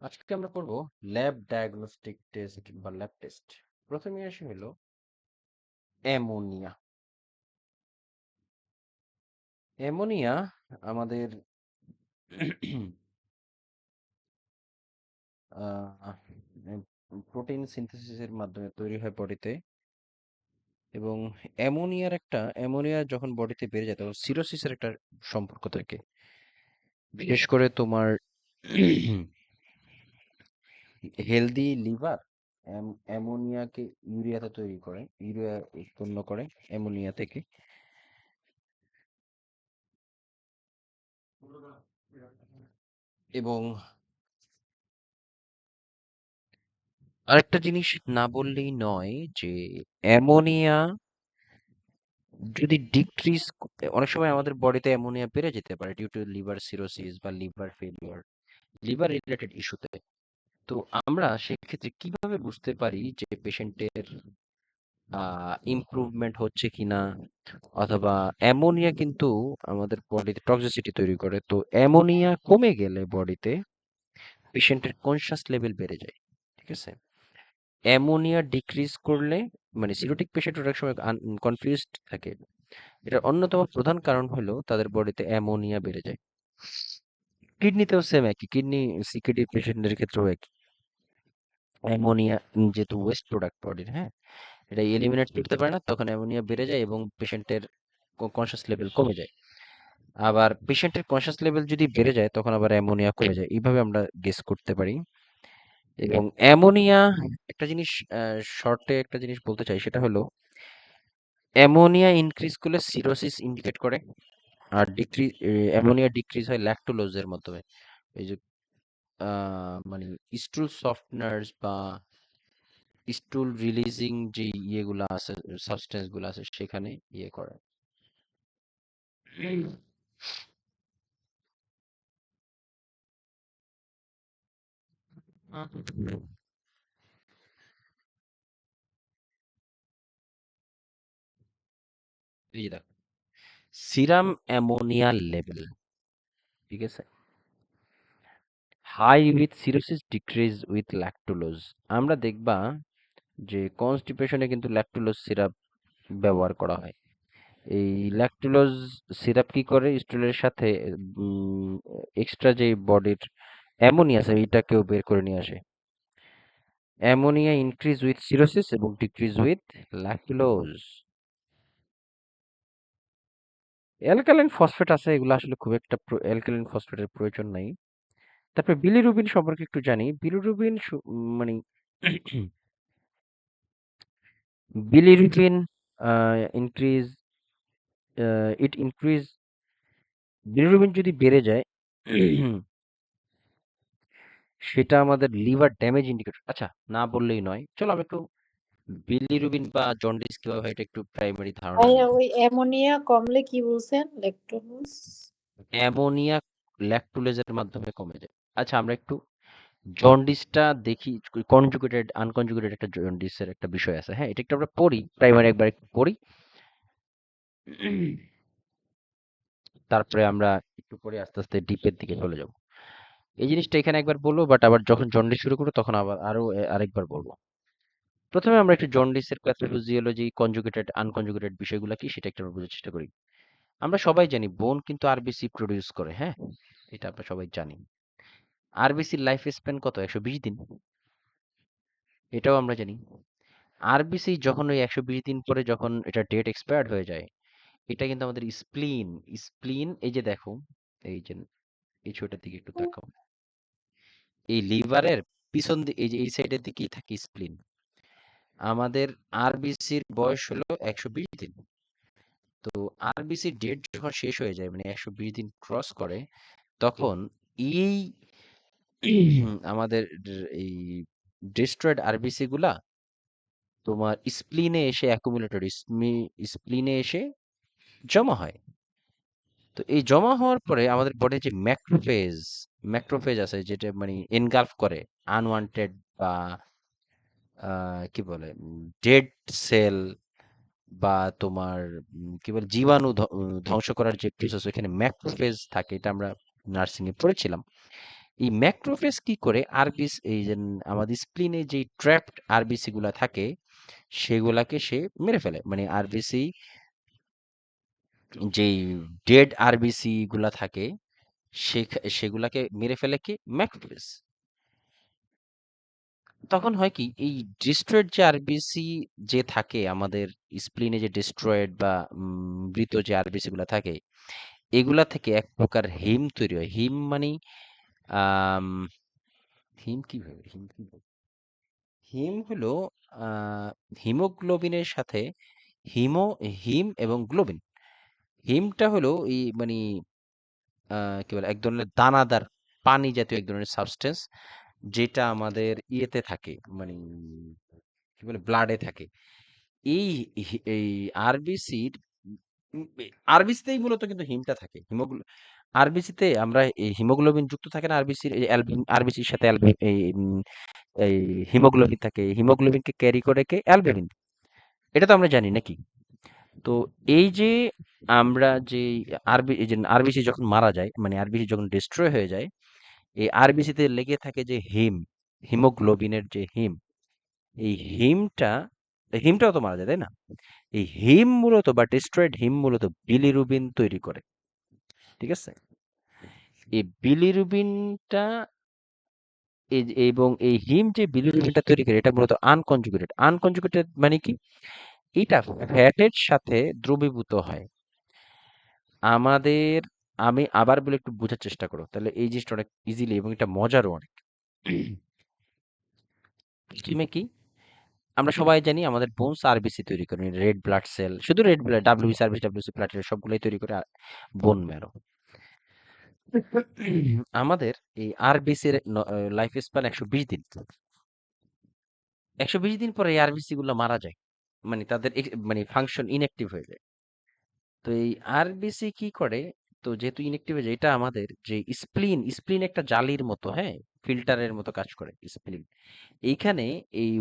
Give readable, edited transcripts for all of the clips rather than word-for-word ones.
আজকে আমরা করব ল্যাব ডায়াগনস্টিক টেস্ট বা ল্যাব টেস্ট। প্রথমে আসে হলো অ্যামোনিয়া। অ্যামোনিয়া আমাদের প্রোটিন সিনথেসিসের মাধ্যমে তৈরি হয় বডিতে, এবং অ্যামোনিয়া যখন বডিতে বেড়ে যায় তখন সিরোসিসের একটা সম্পর্ক থাকে। বিশেষ করে তোমার হেলদি লিভার অ্যামোনিয়াকে ইউরিয়াতে তৈরি করে, ইউরিয়া উৎপন্ন করে অ্যামোনিয়া থেকে। এবং আরেকটা জিনিস না বললেই নয় যে অ্যামোনিয়া যদি ডিক্রিজ, অনেক সময় আমাদের বডিতে অ্যামোনিয়া বেড়ে যেতে পারে ডিউ টু লিভার সিরোসিস বা লিভার ফেলিওর, লিভার রিলেটেড ইস্যুতে। তো আমরা সেক্ষেত্রে কিভাবে বুঝতে পারি যে পেশেন্টের ইমপ্রুভমেন্ট হচ্ছে কিনা, অথবা অ্যামোনিয়া কিন্তু আমাদের বডিতে টক্সিসিটি তৈরি করে। তো অ্যামোনিয়া কমে গেলে বডিতে পেশেন্টের কনশাস লেভেল বেড়ে যায়, ঠিক আছে। অ্যামোনিয়া ডিক্রিজ করলে, মানে সিরোটিক পেশেন্ট অনেক সময় কনফিউজড থাকে। এটার অন্যতম প্রধান কারণ হলো তাদের বডিতে অ্যামোনিয়া বেড়ে যায়। কিডনিতেও সেম একই, সিকিডি পেশেন্টদের ক্ষেত্রেও একই। অ্যামোনিয়া যেহেতু ওয়েস্ট প্রোডাক্ট বডির, হ্যাঁ, এটা এলিমিনেট করতে পারে না, তখন অ্যামোনিয়া বেড়ে যায় এবং পেশেন্টের কনশাস লেভেল কমে যায়। আবার পেশেন্টের কনশাস লেভেল যদি বেড়ে যায় তখন আবার অ্যামোনিয়া কমে যায়, এইভাবে আমরা গেস করতে পারি। এবং অ্যামোনিয়া, একটা জিনিস শর্টে একটা জিনিস বলতে চাই, সেটা হলো অ্যামোনিয়া ইনক্রিজ করলে সিরোসিস ইন্ডিকেট করে। আর অ্যামোনিয়া ডিক্রিজ হয় ল্যাকটোলোজের মাধ্যমে। এই যে মানে স্টুল সফটনার্স বা স্টুল রিলিজিং যে ইয়েগুলো আছে, সাবস্টেন্স গুলো আছে, সেখানে ইয়ে করে। এই যে দেখো, সিরাম অ্যামোনিয়া লেভেল, ঠিক আছে, high with cirrhosis, decrease with lactulose. আমরা দেখবা যে কনস্টিপেশনে কিন্তু ল্যাকটোলোজ সিরাপ ব্যবহার করা হয়। এই ল্যাকটোলোজ সিরাপ কি করে, স্টুলের সাথে এক্সট্রা যে বডির অ্যামোনিয়া আছে এইটাকেও বের করে নিয়ে আসে। অ্যামোনিয়া ইনক্রিজ উইথ সিরোসিস এবং ডিক্রিজ উইথ ল্যাকটোলোজ। অ্যালকালাইন ফসফেট আছে, এগুলো আসলে খুব একটা অ্যালকালাইন ফসফেটের প্রয়োজন নাই। তারপরে বিলিরুবিন সম্পর্কে একটু জানি। বিলিরুবিন মানে বিলিরুবিন ইনক্রিজ, ইট ইনক্রিজ, বিলিরুবিন যদি বেড়ে যায় সেটা আমাদের লিভার ড্যামেজ ইন্ডিকেটর। আচ্ছা, না বললেই নয়, চলো আমরা একটু বিলিরুবিন বা জন্ডিস কিভাবে হয় এটা একটু প্রাইমারি ধারণা ভাইয়া নিই। ওই অ্যামোনিয়া কমলে কি বলছেন? ল্যাকটোজ? অ্যামোনিয়া ল্যাকটোলেজের মাধ্যমে কমে যায়। আচ্ছা, আমরা একটু জন্ডিসটা দেখি। কনজুগেটেড আনকনজুগেটেড একটা জন্ডিসের একটা বিষয় আছে, হ্যাঁ, এটা একটু আমরা পড়ি, প্রাইমারি একবার একটু পড়ি, তারপরে আমরা একটু পরে আস্তে আস্তে ডিপের দিকে চলে যাব। এই জিনিসটা এখানে একবার বলবো, বাট আবার যখন জন্ডিস শুরু করবো তখন আবার আরো আরেকবার বলবো। প্রথমে আমরা একটু জন্ডিসের প্যাথোফিজিওলজি, কনজুগেটেড আনকনজুগেটেড বিষয়গুলো কি সেটা একটু আমরা বোঝার চেষ্টা করি। আমরা সবাই জানি বোন কিন্তু আরবিসি প্রডিউস করে, হ্যাঁ, এটা আমরা সবাই জানি। আরবিসির লাইফ স্প্যান কত? 120 দিন, এটাও আমরা জানি। আরবিসি যখন ওই 120 দিন পরে যখন এটা ডেট এক্সপায়ার্ড হয়ে যায়, এটা কিন্তু আমাদের স্প্লিন, স্প্লিন এই যে দেখো, এই যে এই ছবিটার দিকে একটু তাকাও, এই লিভারের পিছন দিকে এই যে এই সাইডের দিকেই থাকে স্প্লিন। আমাদের আরবিসির বয়স হলো 120 দিন। তো আরবিসির ডেট যখন শেষ হয়ে যায়, মানে 120 দিন ক্রস করে, তখন এই আমাদের এই ডিস্ট্রয়েড আরবিসি গুলা তোমার স্প্লিনে এসে অ্যাকুমুলেটর, স্প্লিনে এসে জমা হয়। তো এই জমা হওয়ার পরে আমাদের বডির যে ম্যাক্রোফেজ আছে, যেটা মানে এনগালফ করে আনওয়ান্টেড বা কি বলে ডেড সেল, বা তোমার কি বলে জীবাণু ধ্বংস করার যে প্রসেস, ওখানে ম্যাক্রোফেজ থাকে, এটা আমরা নার্সিং এ পড়েছিলাম। এই ম্যাক্রোফেজ কি করে আরবিসি, এই যে আমাদের স্প্লিনে যে ট্র্যাপড আরবিসি গুলা থাকে সেগুলাকে সে মেরে ফেলে, মানে আরবিসি যেই ডেড আরবিসি গুলা থাকে সেগুলাকে মেরে ফেলে কি ম্যাক্রোফেজ। তখন হয় কি এই ডিস্ট্রয়েড যে আরবিসি যে থাকে আমাদের স্প্লিনে, যে ডিস্ট্রয়েড বা মৃত যে আরবিসি গুলা থাকে, এগুলা থেকে এক প্রকার হিম তৈরি হয়। হিম মানে আম, হিম হিম হলো আহ, হিমোগ্লোবিনের সাথে হিমো হিম এবং গ্লোবিন। হিমটা হলো এই মানে কি বলে, এক ধরনের দানাদার পানি জাতীয় এক ধরনের সাবস্টেন্স, যেটা আমাদের ইয়েতে থাকে, মানে কি বলে, ব্লাডে থাকে। এই এই আরবিসির আরবিসিতেই মূলত কিন্তু হিমটা থাকে। আরবিসিতে আমরা এই হিমোগ্লোবিন যুক্ত থাকে না, আরবিসির এই আরবিসির সাথে এই হিমোগ্লোবিন থাকে। হিমোগ্লোবিনকে ক্যারি করে কে? অ্যালবুমিন। এটা তো আমরা জানি নাকি? তো এই যে আমরা যে এই যে আরবিসি যখন মারা যায়, মানে আরবিসি যখন ডিস্ট্রয় হয়ে যায়, এই আরবিসিতে লেগে থাকে যে হিমোগ্লোবিনের যে এই হিমটা হিমটাও তো মারা যায়, তাই না? এই হিম মূলত বা ডিস্ট্রয়েড হিম মূলত বিলিরুবিন তৈরি করে। ঠিক আছে? এই বিলিরুবিনটা এবং এই হিম যে বিলিরুবিনটা তৈরি করে এটা মূলত আনকনজুগেটেড। আনকনজুগেটেড মানে কি? এটা ফ্যাটের সাথে দ্রবীভূত হয়। আমাদের আমি আবার বলে একটু বোঝার চেষ্টা করো, তাহলে এই জিনিসটা অনেক ইজিলি এবং এটা মজারও অনেক। প্রথমে কি, আমরা সবাই জানি আমাদের বোনস আরবিসি তৈরি করে, রেড ব্লাড সেল, শুধু red blood, WBC RBC WC platelet সবগুলোই তৈরি করে বোন ম্যারো। আমাদের এই আরবিসির লাইফ স্প্যান 120 দিন। 120 দিন পরে এই আরবিসি গুলো মারা যায়, মানে তাদের মানে ফাংশন ইনঅ্যাক্টিভ হয়ে যায়। তো এই আরবিসি কি করে? তো যেহেতু ইনঅ্যাক্টিভ হয়ে যায়, এটা আমাদের যে স্প্লিন একটা জালির মতো, হ্যাঁ, ফিল্টারের মতো কাজ করে স্প্লিন। এইখানে এই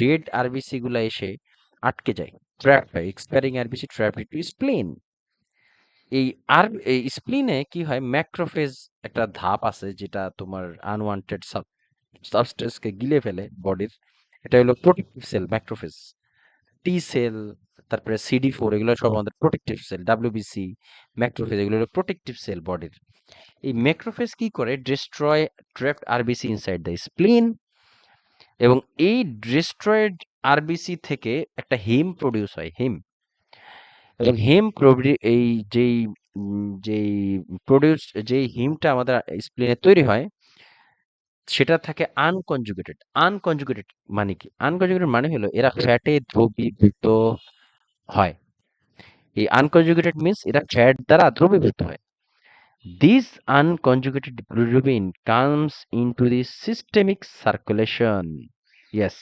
ডেড আরবিসি গুলা এসে আটকে যায়, ট্র্যাপ হয়, expiring RBC trap to spleen. এই আর এই স্প্লিনে কি হয়, ম্যাক্রোফেজ একটা ধাপ আছে যেটা তোমার আনওয়ান্টেড সাবস্টেন্সকে গিলে ফেলে বডির। এটা হলো protective cell macrophage. T cell, তারপরে CD4, এগুলো সব আমাদের প্রোটেক্টিভ সেল। ডাব্লিউবিসি, ম্যাক্রোফেজ, এগুলো হলো প্রোটেক্টিভ সেল বডির। এই ম্যাক্রোফেজ কি করে? Destroy trapped RBC inside the স্প্লিন, এবং এই ডিস্ট্রয়েড আরবিসি থেকে একটা হিম প্রডিউস হয়, হিম। এবং এই যেই প্রডিউস, যেই হিমটা আমাদের স্প্লিনে তৈরি হয়, সেটা থাকে আনকনজুগেটেড। আনকনজুগেটেড মানে কি? আনকনজুগেটেড মানে হলো এরা ফ্যাটে দ্রবীভূত হয়। এই আনকনজুগেটেড মিন্স এরা ফ্যাট দ্বারা দ্রবীভূত হয়। This unconjugated bilirubin comes into the systemic circulation. Yes,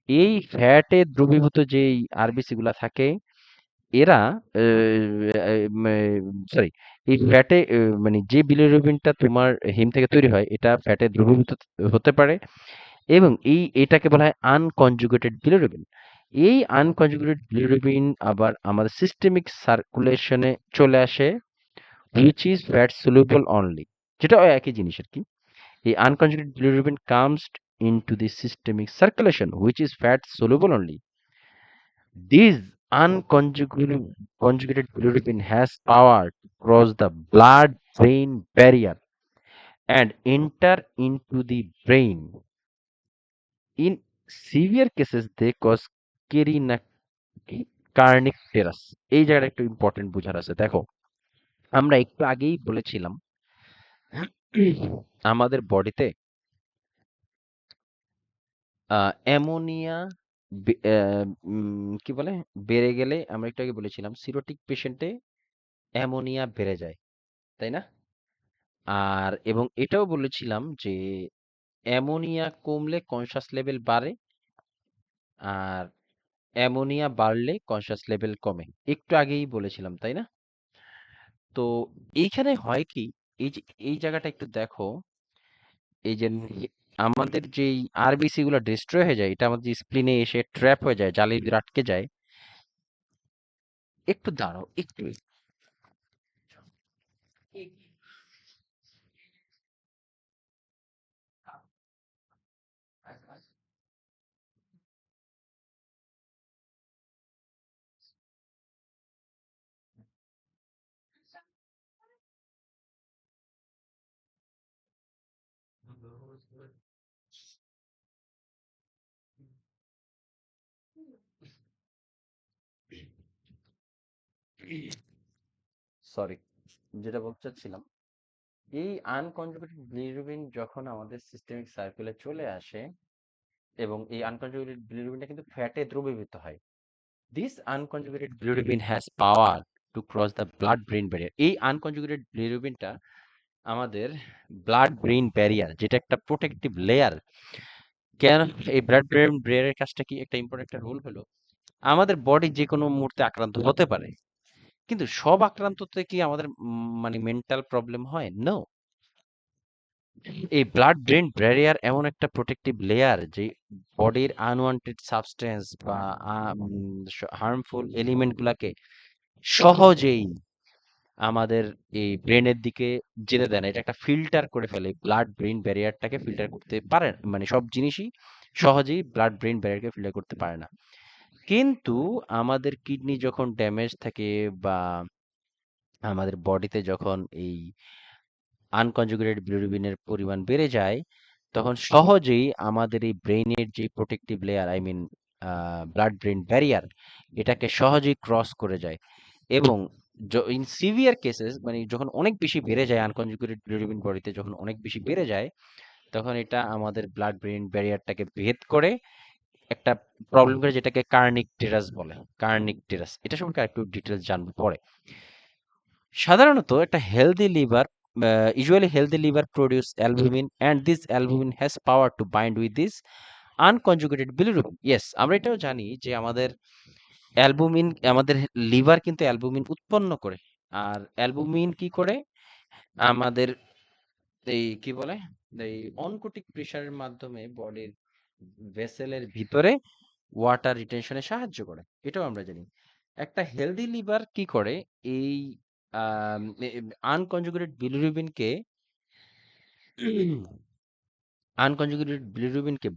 এই ফ্যাটে দ্রবীভূত যেই আরবিসি গুলা থাকে, এরা সরি, এই ফ্যাটে মানে যে বিলিরুবিনটা তোমার হিম থেকে তৈরি হয়, এটা ফ্যাটে দ্রবীভূত হতে পারে, এবং এটাকে বলা হয় আনকনজুগেটেড বিলিরুবিন। এই আনকনজুগেটেড বিলিরুবিন আবার আমাদের সিস্টেমিক সার্কুলেশনে চলে আসে, which is fat soluble only, যেটা ওই একই জিনিস আর কি। এই unconjugated bilirubin comes into the systemic circulation which is fat soluble only. This unconjugated bilirubin has power to cross the blood brain barrier and enter into the brain. In severe cases they cause carnic tears. এই জায়গাটা একটু important বুঝার আছে। দেখো, আমরা একটু আগেই বলেছিলাম আমাদের বডিতে অ্যামোনিয়া কি বলে, বেড়ে গেলে, আমরা একটু আগে বলেছিলাম সিরোটিক পেশেন্টে অ্যামোনিয়া বেড়ে যায়, তাই না? আর এবং এটাও বলেছিলাম যে অ্যামোনিয়া কমলে কনসাস লেভেল বাড়ে, আর অ্যামোনিয়া বাড়লে কনসাস লেভেল কমে। একটু আগেই বলেছিলাম, তাই না? তো এইখানে হয় কি, এই যে এই জায়গাটা একটু দেখো, এই যে আমাদের যেই আরবিসি গুলো ডিস্ট্রয় হয়ে যায়, এটা আমাদের স্প্লিনে এসে ট্র্যাপ হয়ে যায়, জালির ভিতরে আটকে যায়। একটু দাঁড়াও, একটু সরি, যেটা বলতে চাচ্ছিলাম, এই আনকনজুগেটেড বিলিরুবিন যখন আমাদের সিস্টেমিক সার্কুলে চলে আসে এবং এই আনকনজুগেটেড বিলিরুবিনটা কিন্তু ফ্যাটে দ্রবীভূত হয়। This unconjugated bilirubin has power to cross the blood brain barrier. এই আনকনজুগেটেড বিলিরুবিনটা আমাদের ব্লাড ব্রেন ব্যারিয়ার, যেটা একটা প্রোটেক্টিভ লেয়ার। কেন এই ব্লাড ব্রেন ব্যারিয়ারের কাজটা কি? একটা ইম্পর্টেন্ট একটা রোল হলো, আমাদের বডি যে কোনো মুহূর্তে আক্রান্ত হতে পারে, কিন্তু সব আক্রান্ততে কি আমাদের মানে মেন্টাল প্রবলেম হয়? নো। এই ব্লাড ব্রেন ব্যারিয়ার এমন একটা প্রোটেক্টিভ লেয়ার যে বডির আনওয়ান্টেড সাবস্টেন্স বা হার্মফুল এলিমেন্ট গুলাকে সহজেই আমাদের এই ব্রেনের দিকে যেতে দেয় না। এটা একটা ফিল্টার করে ফেলে, ব্লাড ব্রেন ব্যারিয়ারটাকে ফিল্টার করতে পারে না। মানে সব জিনিসই সহজেই ব্লাড ব্রেন ব্যারিয়ারকে ফিল্টার করতে পারে না। কিন্তু আমাদের কিডনি যখন ড্যামেজ থাকে বা আমাদের বডিতে যখন এই আনকনজুগেটেড বিলিরুবিনের পরিমাণ বেড়ে যায়, তখন সহজেই আমাদের এই ব্রেইনের যে protective layer, I mean blood brain barrier, এটাকে সহজেই ক্রস করে যায়। এবং ইন সিভিয়ার কেসেস, মানে যখন অনেক বেশি বেড়ে যায় আনকনজুগেটেড বিলিরুবিন বডিতে যখন অনেক বেশি বেড়ে যায়, তখন এটা আমাদের ব্লাড ব্রেন ব্যারিয়ারটাকে ভেদ করে একটা প্রবলেম করে, যেটাকে কার্নিক টেরাস বলে। কার্নিক টেরাস, এটা সম্পর্কে একটু ডিটেলস জানবো পরে। সাধারণত একটা healthy liver, usually healthy liver produce albumin and this albumin has power to bind with this unconjugated bilirubin. Yes, আমরা এটাও জানি যে আমাদের অ্যালবুমিন, আমাদের লিভার কিন্তু অ্যালবুমিন উৎপন্ন করে। আর অ্যালবুমিন কি করে? আমাদের এই কি বলে, এই অনকোটিক প্রেসারের মাধ্যমে বডির ভেসেলের ভিতরে ওয়াটার রিটেনশনে সাহায্য করে, এটাও আমরা জানি। একটা হেলদি লিভার কি করে? এই আনকনজুগেটেড বিলিরুবিনকে আনকনজুগেটেড বিলিরুবিনকে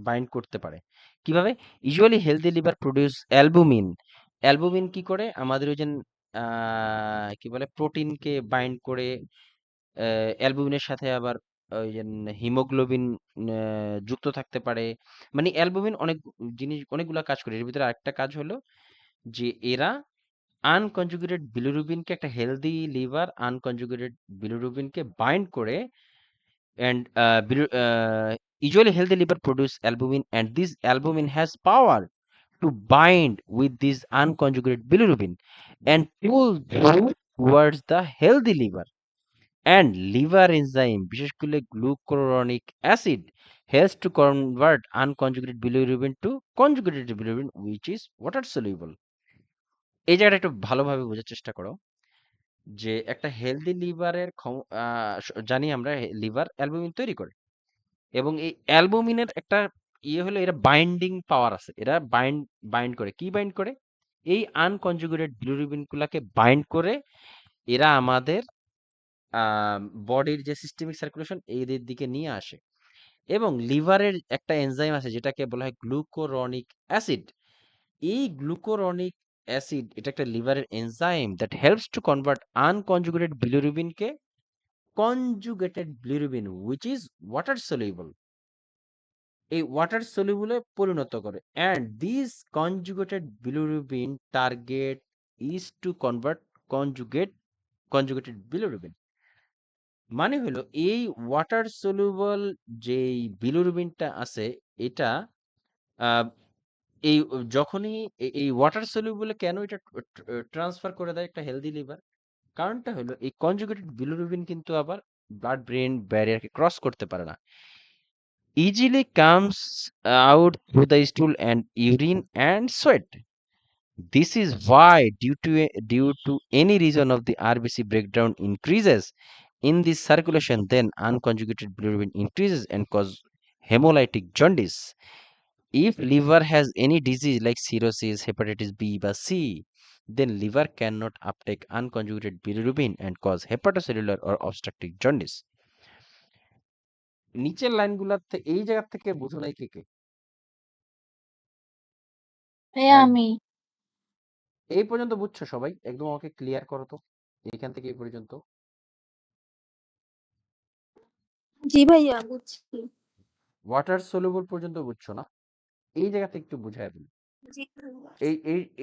বাইন্ড করতে পারে। কিভাবে? Usually healthy liver produce albumin. Albumin কি করে? আমাদের ওই যে কি বলে, প্রোটিনকে বাইন্ড করে, অ্যালবুমিনের সাথে আবার ওই যে হিমোগ্লোবিন যুক্ত থাকতে পারে। মানে অ্যালবুমিন অনেক জিনিস, অনেকগুলা কাজ করে। এর ভিতরে আরেকটা কাজ হলো যে এরা আনকনজুগেটেড বিলিরুবিনকে, একটা হেলদি লিভার আনকনজুগেটেড বিলিরুবিনকে বাইন্ড করে, and usually healthy liver produce albumin and this albumin has power to bind with this unconjugated bilirubin and pull through towards the healthy liver, and liver enzyme বিশেষ করে glucuronic acid helps to convert unconjugated bilirubin to conjugated bilirubin which is water soluble. এই জায়গাটা একটু ভালোভাবে বোঝার চেষ্টা করো যে একটা হেলদি লিভারের জানি আমরা লিভার অ্যালবুমিন তৈরি করে, এবং এই অ্যালবুমিনের একটা ইয়ে হলো, এরা বাইন্ডিং পাওয়ার আছে। এরা বাইন্ড করে, কি বাইন্ড করে? এই আনকনজুগেটেড বিলিরুবিন গুলাকে বাইন্ড করে এরা আমাদের বডির যে সিস্টেমিক সার্কুলেশন এদের দিকে নিয়ে আসে। এবং লিভারের একটা এনজাইম আছে যেটাকে বলা হয় গ্লুকোরনিক অ্যাসিড। এই গ্লুকোরনিক অ্যাসিড, এটা একটা লিভারের enzyme that helps to convert unconjugated বিলিরুবিনকে conjugated bilirubin which is water soluble, এই ওয়াটার সলিউবলে পরিণত করে। And this conjugated bilirubin target is to convert conjugate conjugated bilirubin. মানে হলো এই ওয়াটার সলিউবল যেই বিলিরুবিনটা আছে, এটা আহ, এই যখনই এই ওয়াটার সলিউবলে কেন এটা ট্রান্সফার করে দেয় একটা হেলদি লিভার? কারণটা হলো এই কনজুগেটেড বিলিরুবিন কিন্তু আবার ব্লাড ব্রেন ব্যারিয়ারকে ক্রস করতে পারে না, easily comes out through the stool and urine and sweat. This is why, due to any reason of the RBC breakdown increases in the circulation, then unconjugated bilirubin increases and cause hemolytic jaundice. If liver has any disease like cirrhosis, hepatitis B or C, then liver cannot uptake unconjugated bilirubin and cause hepatocellular or obstructive jaundice. নিচের লাইনগুলোতে এই জায়গা থেকে বোঝো নাই কে কে? ভাইয়া এক আমি এই পর্যন্ত বুঝছো সবাই? একদম আমাকে ক্লিয়ার করো তো এইখান থেকে এই পর্যন্ত। জি ভাইয়া বুঝছি। ওয়াটার সলিউবল পর্যন্ত বুঝছো না? এই জায়গাতে একটু বুঝায় দিই। জি ভাইয়া।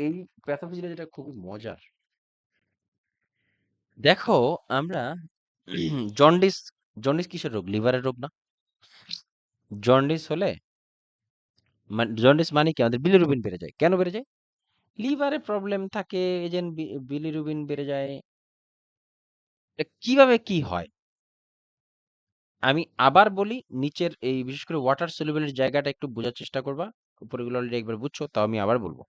এই প্যাথোলজিটা যেটা খুবই মজার। দেখো আমরা জন্ডিস জন্ডিস কিসের রোগ? লিভারের রোগ না? জন্ডিস হলে জন্ডিস মানে কি আমাদের বিলিরুবিন বেড়ে যায়। কেন বেড়ে যায়? লিভারে প্রবলেম থাকে, এজেন্ট বিলিরুবিন বেড়ে যায়। এটা কিভাবে কি হয়? আমি আবার বলি, নিচের এই বিশেষ করে ওয়াটার সলিউবলের জায়গাটা একটু বোঝার চেষ্টা করবা। উপরেগুলো অলরেডি একবার বুঝছো, তাও আমি আবার বলবো।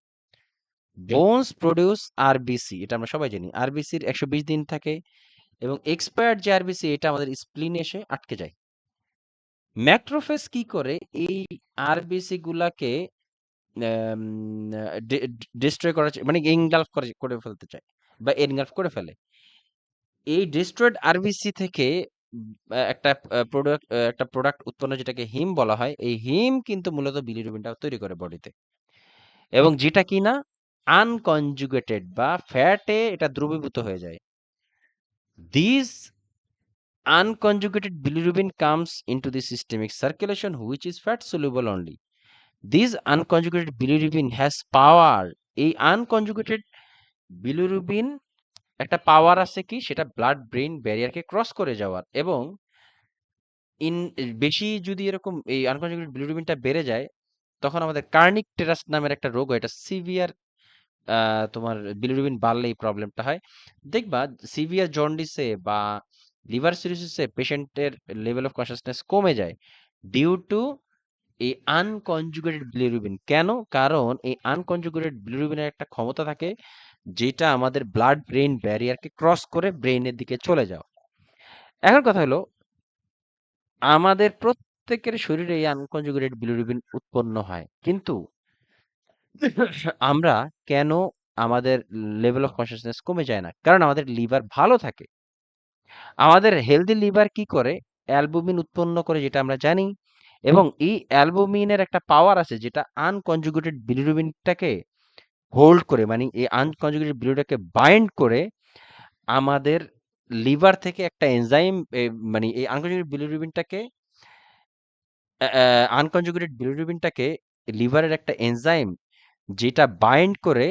বোনস প্রডিউস আরবিসি, এটা আমরা সবাই জানি। আরবিসির 120 দিন থাকে এবং এক্সপায়ার্ড যে আরবিসি এটা আমাদের স্প্লিনে এসে আটকে যায়। ম্যাক্রোফেজ কি করে? এই আরবিসি গুলাকে ডিস্ট্রয় করার মানে এনগালফ করে ফেলতে চায় বা এনগালফ করে ফেলে। এই ডিস্ট্রয়েড আরবিসি থেকে একটা প্রোডাক্ট উৎপন্ন যেটাকে হিম বলা হয়। এই হিম কিন্তু মূলত বিলিরুবিনটা তৈরি করে বডিতে, এবং যেটা কিনা আনকনজুগেটেড বা ফ্যাটে এটা দ্রবীভূত হয়ে যায়। This unconjugated bilirubin comes into the systemic circulation which is fat soluble only. This unconjugated bilirubin has power. এই আনকনজুগেটেড বিলিরুবিন একটা পাওয়ার আছে কি, সেটা ব্লাড ব্রেইন ব্যারিয়ারকে ক্রস করে যাওয়ার, এবং ইন বেশি যদি এরকম এই আনকনজুগেটেড বিলিরুবিনটা বেড়ে যায়, তখন আমাদের কার্নিক টেরাস নামের একটা রোগ হয়। এটা সিভিয়ার, তোমার বিলিরুবিন বাড়লে এই প্রবলেমটা হয়। দেখবা সিভিয়ার জন্ডিসে বা লিভার সিরোসিসে পেশেন্টের লেভেল অফ কনসাসনেস কমে যায় ডিউ টু এই আনকনজুগেটেড বিলিরুবিন। কেন? কারণ এই আনকনজুগেটেড বিলিরুবিনের একটা ক্ষমতা থাকে যেটা আমাদের ব্লাড ব্রেইন ব্যারিয়ারকে ক্রস করে ব্রেইনের দিকে চলে যাও। এখন কথা হলো, আমাদের প্রত্যেকের শরীরে এই আনকনজুগেটেড বিলিরুবিন উৎপন্ন হয়, কিন্তু আমরা কেন আমাদের লেভেল অফ কনসাসনেস কমে যায় না? কারণ আমাদের লিভার ভালো থাকে। আমাদের হেলদি লিভার কি করে? অ্যালবুমিন উৎপন্ন করে, যেটা আমরা জানি, এবং এই অ্যালবুমিনের একটা পাওয়ার আছে যেটা আনকনজুগেটেড বিলিরুবিনটাকে হোল্ড করে, মানে এই আনকনজুগেটেড বিলিরুবিনটাকে বাইন্ড করে আমাদের লিভার থেকে একটা এনজাইম, মানে এই আনকনজুগেটেড বিলিরুবিনটাকে লিভারের একটা এনজাইম যেটা বাইন্ড করে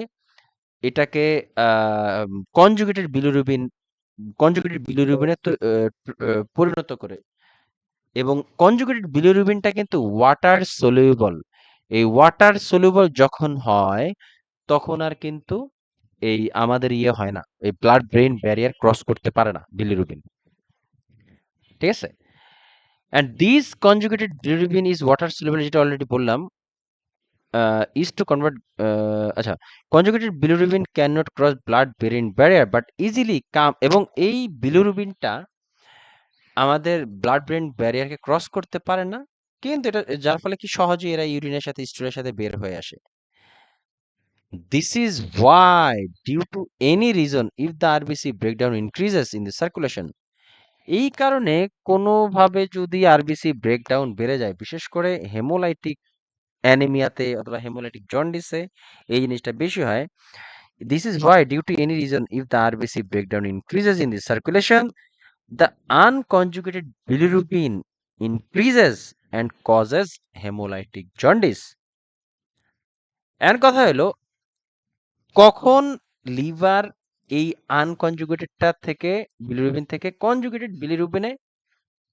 এটাকে কনজুগেটেড বিলিরুবিন কনজুগেটেড বিলিরুবিনে পরিণত করে। এবং কনজুগেটেড বিলিরুবিনটা কিন্তু ওয়াটার সলিউবল। এই ওয়াটার সলিউবল যখন হয় তখন আর কিন্তু এই আমাদের হয় না, এই ব্লাড ব্রেইন ব্যারিয়ার ক্রস করতে পারে না বিলিরুবিন। ঠিক আছে? And this conjugated bilirubin is water soluble, যেটা অলরেডি বললাম। ইজ টু কনভার্ট, আচ্ছা, conjugated bilirubin can not cross blood brain barrier but easily come, এবং এই বিলিরুবিনটা আমাদের ব্লাড ব্রেইন ব্যারিয়ারকে ক্রস করতে পারে না, কিন্তু এটা যার ফলে কি সহজে এরা ইউরিনের সাথে স্টুলের সাথে বের হয়ে আসে। This is why due to any reason if the RBC breakdown increases in the circulation, এই কারণে কোনোভাবে যদি আরবিসি ব্রেকডাউন বেড়ে যায়, বিশেষ করে হেমোলাইটিক অ্যানিমিয়াতে অথবা হেমোলাইটিক জন্ডিসে এই জিনিসটা বেশি হয়। This is why due to any reason if the RBC breakdown increases in the circulation, the unconjugated bilirubin increases and causes hemolytic jaundice. এর কথা হলো, কখন লিভার এই আনকনজুগেটেডটা থেকে বিলিরুবিন থেকে কনজুগেটেড বিলিরুবিনে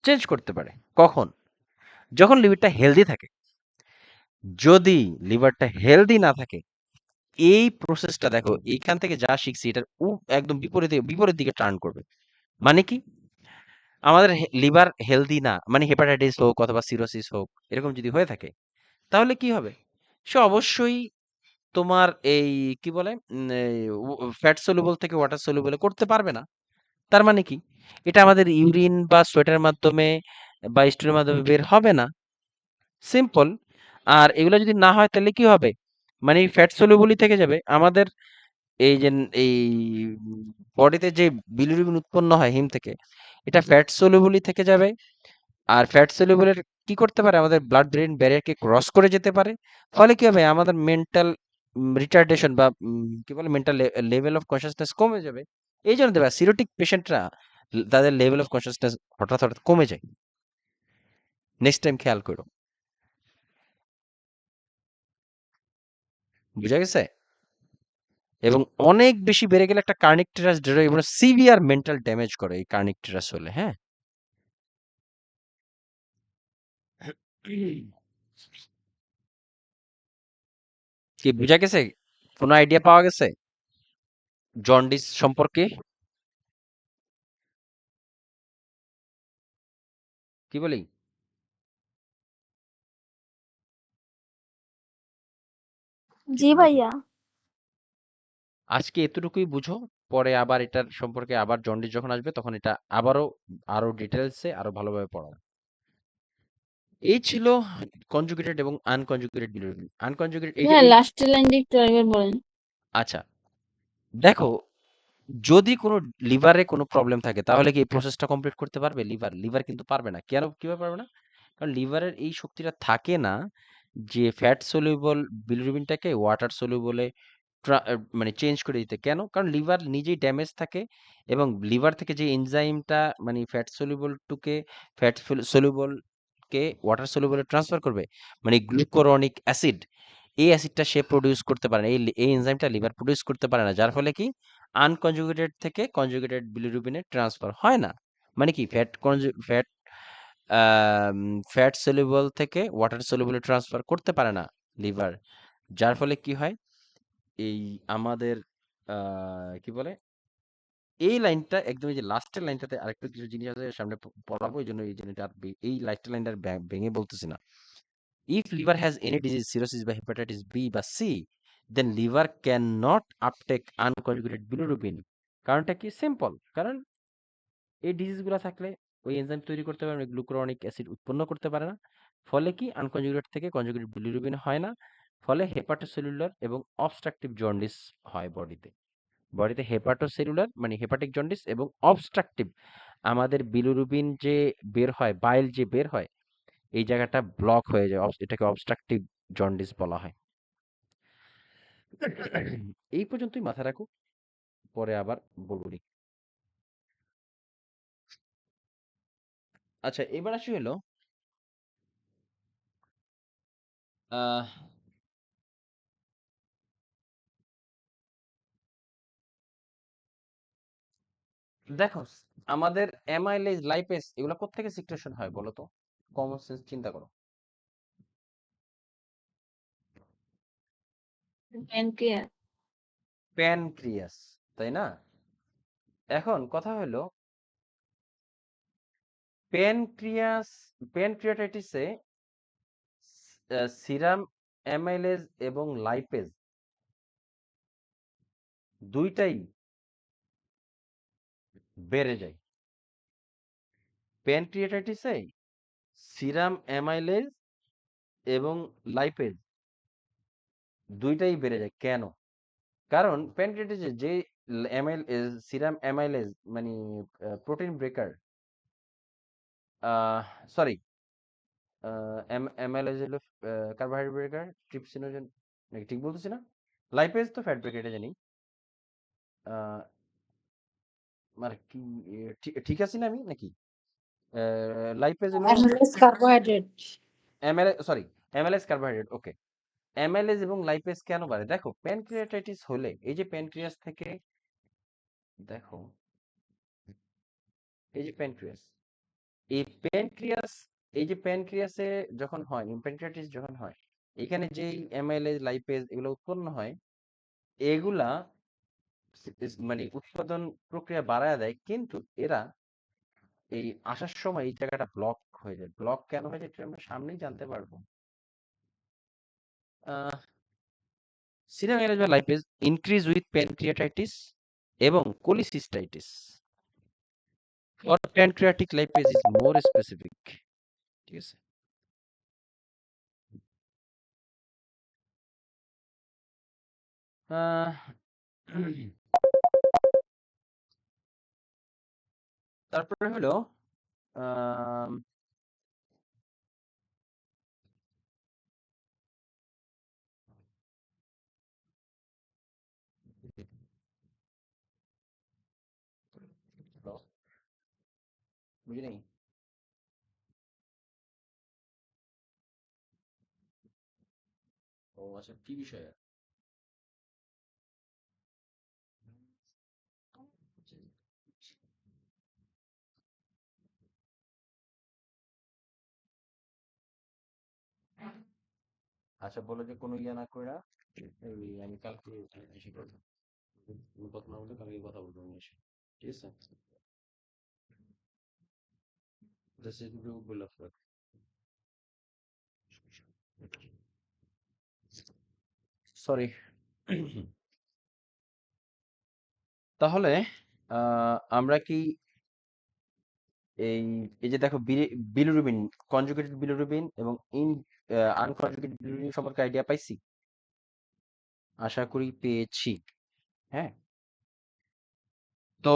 চেঞ্জ করতে পারে? কখন? যখন লিভারটা হেলদি থাকে। যদি লিভারটা হেলদি না থাকে, এই প্রসেসটা দেখো, এইখান থেকে যা শিখছি এটার একদম বিপরীত দিকে টার্ন করবে। মানে কি? আমাদের লিভার হেলদি না, মানে হেপাটাইটিস হোক অথবা সিরোসিস হোক, এরকম যদি হয়ে থাকে, তাহলে কি হবে? সে অবশ্যই তোমার এই কি বলে ফ্যাট সলিউবল থেকে ওয়াটার সলিউবল করতে পারবে না। তার মানে কি? এটা আমাদের ইউরিন বা সোয়েটের মাধ্যমে বা স্টুলের মাধ্যমে বের হবে না। সিম্পল। আর এগুলো যদি না হয় তাহলে কি হবে? মানে ফ্যাট সলিউবলই থেকে যাবে। আমাদের এই যে এই বডিতে যে বিলিরুবিন উৎপন্ন হয় হিম থেকে, এটা ফ্যাট সলিউবলই থেকে যাবে। আর ফ্যাট সলিউবলের কি করতে পারে? আমাদের ব্লাড ব্রেইন ব্যারিয়ারকে ক্রস করে যেতে পারে। ফলে কি হবে? আমাদের মেন্টাল রিটার্ডেশন বা কি বলে মেন্টাল লেভেল অফ কনসাসনেস কমে যাবে। এই জন্য দেখবা সিরোটিক পেশেন্টরা তাদের লেভেল অফ কনসাসনেস হঠাৎ কমে যায়। নেক্সট টাইম খেয়াল করো। বুঝা গেছে? এবং অনেক বেশি বেড়ে গেলে একটা কার্নিকটেরাস সিভিয়ার মেন্টাল ড্যামেজ করে এই কার্নিকটেরাস হলে, হ্যাঁ? কি বুঝা গেছে? কোনো আইডিয়া পাওয়া গেছে জন্ডিস সম্পর্কে? কি বলি? জি ঠিক আছে, ভাইয়া। আজকে এতটুকুই বুঝো। পরে আবার এটার সম্পর্কে আবার জন্ডিস যখন আসবে তখন এটা আবারও আরো ডিটেলসে আরো ভালোভাবে পড়াবো। এই ছিল কনজুগেটেড এবং আনকনজুগেটেড বিলিরুবিন। আনকনজুগেটেড এই যে হ্যাঁ, এই লাস্টের লাইনটা একটু আরেকবার বলেন। আচ্ছা, দেখো, যদি কোনো লিভারে কোনো প্রবলেম থাকে তাহলে কি এই প্রসেসটা কমপ্লিট করতে পারবে লিভার? লিভার কিন্তু পারবে না। কেন কিভাবে পারবে না? কারণ লিভারের এই শক্তিটা থাকে না যে ফ্যাট সলিউবল বিলিরুবিনটাকে ওয়াটার সলিউবলে মানে চেঞ্জ করে দিতে। কেন? কারণ লিভার নিজেই ড্যামেজ থাকে এবং লিভার থেকে যে এনজাইমটা মানে ফ্যাট সলিউবল টুকে ফ্যাট সলিউবল কে ওয়াটার সলিউবলে ট্রান্সফার করবে, মানে গ্লুকুরনিক অ্যাসিড, এই অ্যাসিডটা সে প্রডিউস করতে পারে না। এই এনজাইমটা লিভার প্রডিউস করতে পারে না, যার ফলে কি আনকনজুগেটেড থেকে কনজুগেটেড বিলিরুবিনে ট্রান্সফার হয় না। মানে কি ফ্যাট ফ্যাট সলিউবল থেকে ওয়াটার সলিউবলে ট্রান্সফার করতে পারে না লিভার, যার ফলে কি হয় এই আমাদের কি বলে এই লাইনটা একদম এই যে লাস্টের লাইনটাতে আরেকটু কিছু জিনিস আছে সামনে পড়াবো, এই জন্য এই জিনিসটা এই লাস্টের লাইনটা ভেঙে বলতেছি না। If liver has any disease cirrhosis বা হেপাটাইটিস বি বা C, then liver can not uptake unconjugated bilirubin. কারণটা কি? সিম্পল। কারণ এই ডিজিজগুলো থাকলে ওই এনজাইম তৈরি করতে পারে না, গ্লুকুরনিক অ্যাসিড উৎপন্ন করতে পারে না। ফলে কি আনকনজুগেটেড থেকে কনজুগেটেড বিলিরুবিন হয় না। ফলে হেপাটোসেলুলার এবং অবস্ট্রাকটিভ জন্ডিস হয় বডিতে। বডিতে হেপাটোসেলুলার মানে হেপাটিক জন্ডিস এবং অবস্ট্রাকটিভ আমাদের বিলিরুবিন যে বের হয়, বাইল যে বের হয়, এই জায়গাটা ব্লক হয়ে যায়। এটাকে অবস্ট্রাকটিভ জন্ডিস বলা হয়। এই পর্যন্তই মাথায় রাখো, পরে আবার বলবো নি। আচ্ছা, এবার আসি হলো আহ দেখো, আমাদের অ্যামাইলেজ লাইপেজ এগুলো কোত্থেকে সিক্রেশন হয় বলো তো? কমন সেন্স চিন্তা করো। প্যানক্রিয়াস। প্যানক্রিয়াস, তাই না? এখন কথা হলো প্যানক্রিয়াস প্যানক্রিয়াটাইটিসে সিরাম অ্যামাইলেজ এবং লাইপেজ দুইটাই বেড়ে যায়। প্যানক্রিয়াটাইটিসে সিরাম অ্যামাইলেজ এবং লাইপেজ দুইটাই বেড়ে যায়। কেন? কারণ প্যানক্রিয়াটাইটিসে যে সিরাম অ্যামাইলেজ মানে প্রোটিন ব্রেকার, সরি, অ্যামাইলেজ হলো কার্বোহাইড্রেট ব্রেকার, ট্রিপসিনোজেন, নাকি ঠিক বলতেছি না? লাইপেজ তো ফ্যাট ব্রেকার, এটা জানি। আহ, মানে কি ঠিক ঠিক আছি না আমি নাকি? লাইপেজ হলো অ্যামলেস কার্বোহাইড্রেট। অ্যামাইলেজ কার্বোহাইড্রেট, ওকে। অ্যামাইলেজ এবং লাইপেজ কেন বাড়ে? দেখো, প্যানক্রিয়াটাইটিস হলে এই যে প্যানক্রিয়াস থেকে, দেখো এই যে প্যানক্রিয়াস, এই প্যানক্রিয়াস, এই যে প্যানক্রিয়াসে যখন হয় প্যানক্রিয়াটিস যখন হয়, এখানে যেই অ্যামাইলেজ লাইপেজ এগুলো উৎপন্ন হয়, এগুলা মানে উৎপাদন প্রক্রিয়া বাড়ায় দেয়, কিন্তু এরা এই আসার সময় এই জায়গাটা ব্লক হয়ে যায়। ব্লক কেন হয়ে যায় এটা আমরা সামনেই জানতে পারবো। সিরাম অ্যামাইলেজ বা লাইপেজ ইনক্রিজ উইথ প্যানক্রিয়াটাইটিস এবং cholecystitis. For pancreatic lipase is more specific. ঠিক আছে? আহ, তারপরে হলো আম, বুঝি নাই। আচ্ছা, কি বিষয়ে? আচ্ছা, বলে যে কোনো ইয়ে না করে আমি কালকে এসে করবো। কোনো কথা না বলে কালকে কথা বলবো আমি এসে, ঠিক আছে? বলে সরি। তাহলে আমরা কি এই এই যে দেখো বিলিরুবিন, কনজুগেটেড বিলিরুবিন এবং আনকনজুগেটেড বিলিরুবিন সম্পর্কে আইডিয়া পাইছি, আশা করি পেয়েছি। হ্যাঁ, তো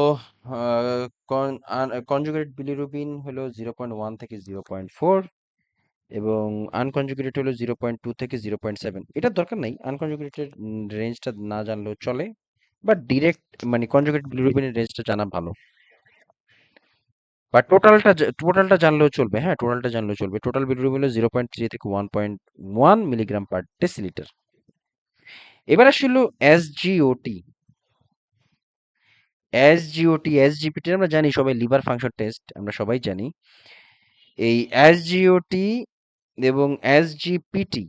কনজুগেটেড বিলিরুবিন হলো 0.1 থেকে 0.4 এবং আনকনজুগেটেড হলো 0.2 থেকে 0.7। এটার দরকার নাই, আনকনজুগেটেড রেঞ্জটা না জানলেও চলে, বাট ডিরেক্ট মানে কনজুগেটেড বিলিরুবিনের রেঞ্জটা জানা ভালো। বা টোটালটা জানলেও চলবে। হ্যাঁ, টোটালটা জানলেও চলবে। টোটাল বিলিরুবিন হলো 0.3 থেকে 1.1 মিলিগ্রাম পার ডেসিলিটার। এবার আসলে এসজিওটি, এসজিপিটি আমরা জানি সবাই, লিভার ফাংশন টেস্ট আমরা সবাই জানি। এই এসজিওটি এবং SGPT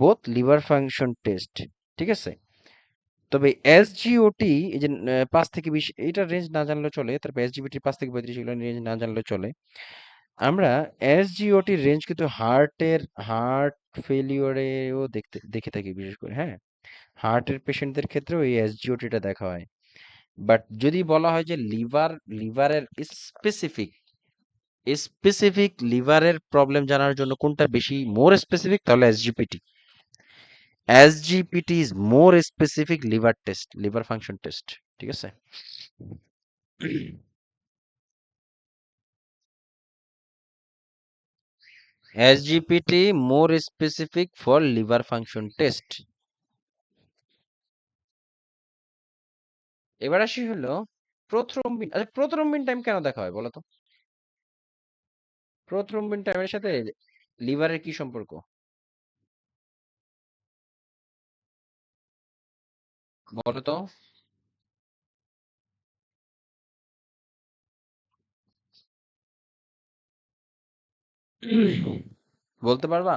both liver function test, ঠিক আছে? তবে এসজিওটি এই যে 5 থেকে 20 এইটার রেঞ্জ না জানলেও চলে, তারপর এসজিপিটি 5 থেকে 35 এগুলো রেঞ্জ না জানলেও চলে। আমরা এসজিওটির রেঞ্জ কিন্তু হার্ট ফেলিওরেও দেখে থাকি বিশেষ করে। হ্যাঁ, হার্টের পেশেন্টদের ক্ষেত্রেও এই এসজিওটিটা দেখা হয়। বাট যদি বলা হয় যে লিভারের স্পেসিফিক স্পেসিফিক লিভারের প্রবলেম জানার জন্য কোনটা বেশি মোর স্পেসিফিক, তাহলে SGPT. SGPT is more specific liver test, liver function test, ঠিক আছে? SGPT more specific for liver function test. এবার আসি হলো প্রোথ্রম্বিন। আচ্ছা, প্রোথ্রম্বিন টাইম কেন দেখা হয় বলো তো? প্রোথ্রম্বিন টাইমের সাথে লিভারের কি সম্পর্ক বলো তো? বলতে পারবা?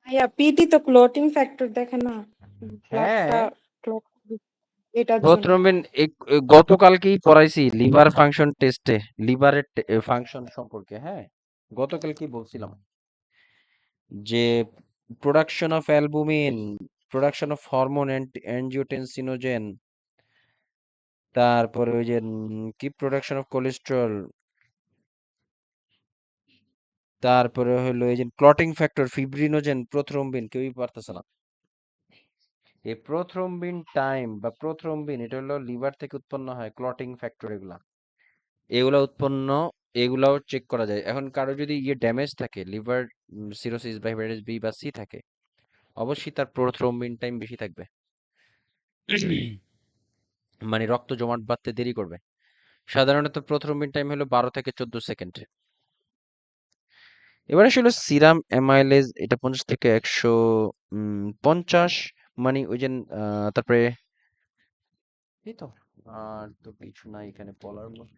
ভাইয়া পিটি তো ক্লটিং ফ্যাক্টর দেখে না, ব্লাডটা হ্যাঁ, ক্লট এটার জন্য। প্রোথ্রম্বিন গতকালকেই পড়াইছি লিভার ফাংশন টেস্টে, লিভারের ফাংশন সম্পর্কে। হ্যাঁ, গতকালকেই বলছিলাম যে production of albumin, production of hormone angiotensinogen, তারপরে ওই যে কি প্রোডাকশন অফ কোলেস্টেরল, তারপরে হলো এই যে ক্লটিং ফ্যাক্টর ফিব্রিনোজেন, প্রোথ্রম্বিন, কেউই পারতেছে না। এই প্রোথ্রম্বিন টাইম বা প্রোথ্রম্বিন এটা হলো লিভার থেকে উৎপন্ন হয়, ক্লটিং ফ্যাক্টর এগুলা এগুলা উৎপন্ন, এগুলাও চেক করা যায়। এখন কারো যদি ইয়ে ড্যামেজ থাকে, লিভার সিরোসিস বা হেপাটাইটিস বি বা সি থাকে, অবশ্যই তার প্রোথ্রম্বিন টাইম বেশি থাকবে। মানে রক্ত জমাট বাঁধতে দেরি করবে। সাধারণত প্রোথ্রম্বিন টাইম হলো 12 থেকে 14 সেকেন্ড। এবার আসলে সিরাম অ্যামাইলেজ এটা 50 থেকে 150, মানে ওই যে তারপরে এই তো আর তো কিছু নাই এখানে বলার মতো।